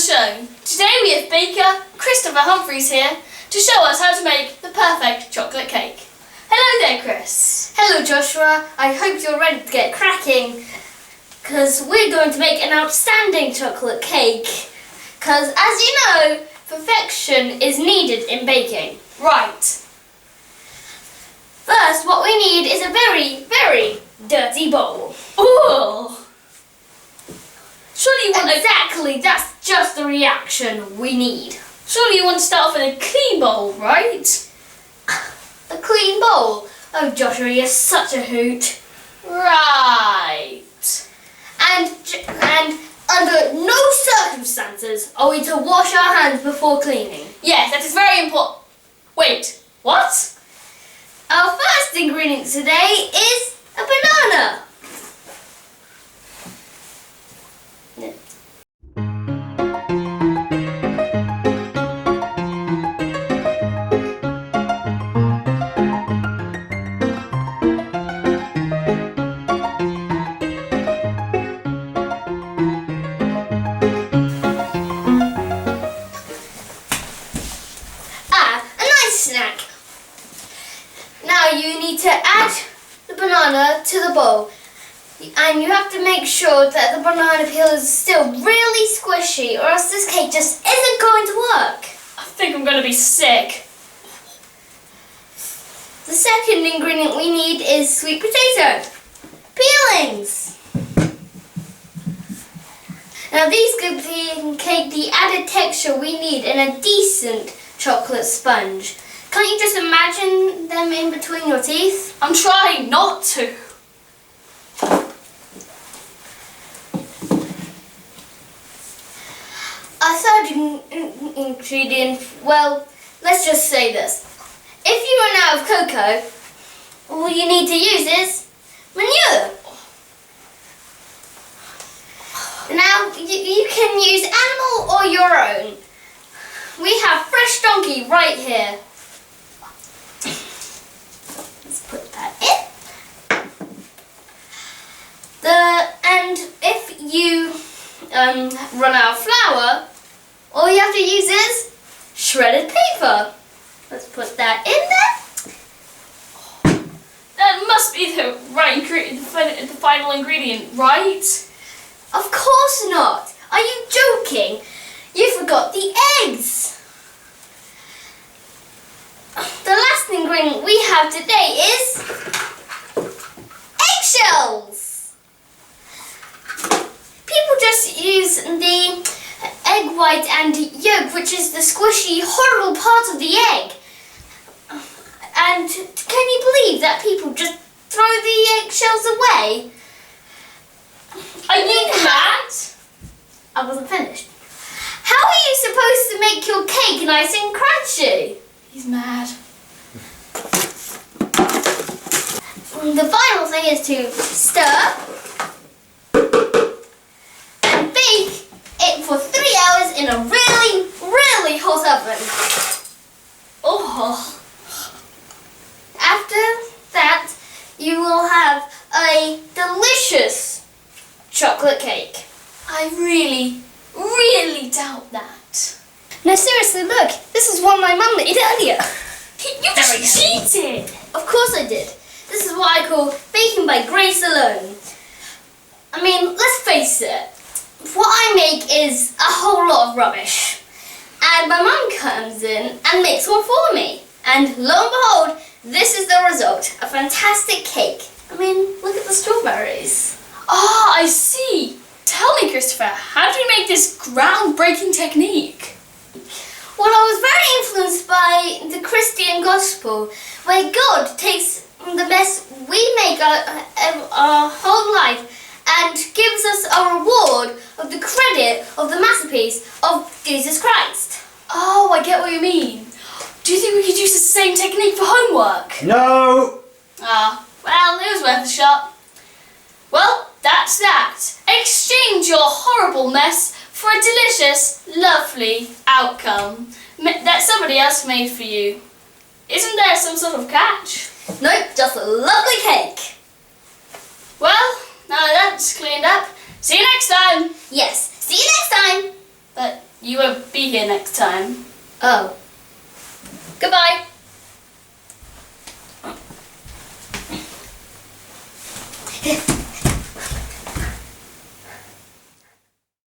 show. Today we have baker Christopher Humphreys here to show us how to make the perfect chocolate cake. Hello there, Chris. Hello, Joshua. I hope you're ready to get cracking, because we're going to make an outstanding chocolate cake. Because, as you know, perfection is needed in baking. Right. First, what we need is a very, very dirty bowl. Ooh. Surely you want Exactly, that's just the reaction we need. Surely you want to start off with a clean bowl, right? A clean bowl? Oh, Joshua, you're such a hoot. Right. And under no circumstances are we to wash our hands before cleaning. Yes, that is very important. Wait, what? Our first ingredient today is a banana. A nice snack. Now you need to add the banana to the bowl, and you have to make sure that the banana peel is still really squishy, or else this cake just isn't going to work. I think I'm going to be sick. The second ingredient we need is sweet potato peelings. Now these give the cake the added texture we need in a decent chocolate sponge. Can't you just imagine them in between your teeth? I'm trying not to. Our third ingredient, well, let's just say this. If you run out of cocoa, all you need to use is manure. Now, you can use animal or your own. We have fresh donkey right here. Let's put that in. And if you run out of flour, all you have to use is shredded paper. Let's put that in there. That must be the right ingredient, the final ingredient, right? Of course not. Are you joking? You forgot the eggs. The last ingredient we have today is eggshells. People just use the egg white and yolk, which is the squishy, horrible part of the egg. And can you believe that people just throw the eggshells away? Are you mad? I wasn't finished. How are you supposed to make your cake nice and crunchy? He's mad. The final thing is to stir and bake it for 3 hours in a really, really hot oven. Oh. After that, you will have a delicious chocolate cake. I really, really doubt that. No, seriously, look. This is what my mum made earlier. You just cheated. Of course I did. This is what I call baking by grace alone. I mean, let's face it. What I make is a whole lot of rubbish. And my mum comes in and makes one for me. And lo and behold, this is the result. A fantastic cake. I mean, look at the strawberries. Ah, I see. Tell me, Christopher, how do you make this groundbreaking technique? Well, I was very influenced by the Christian gospel, where God takes the mess we make our whole life and gives us a reward of the credit of the masterpiece of Jesus Christ. Oh, I get what you mean. Do you think we could use the same technique for homework? No! Ah, well, it was worth a shot. Well, that's that. Exchange your horrible mess for a delicious, lovely outcome that somebody else made for you. Isn't there some sort of catch? Nope, just a lovely cake. Well, now that's cleaned up. See you next time. Yes, see you next time. But you won't be here next time. Oh. Goodbye.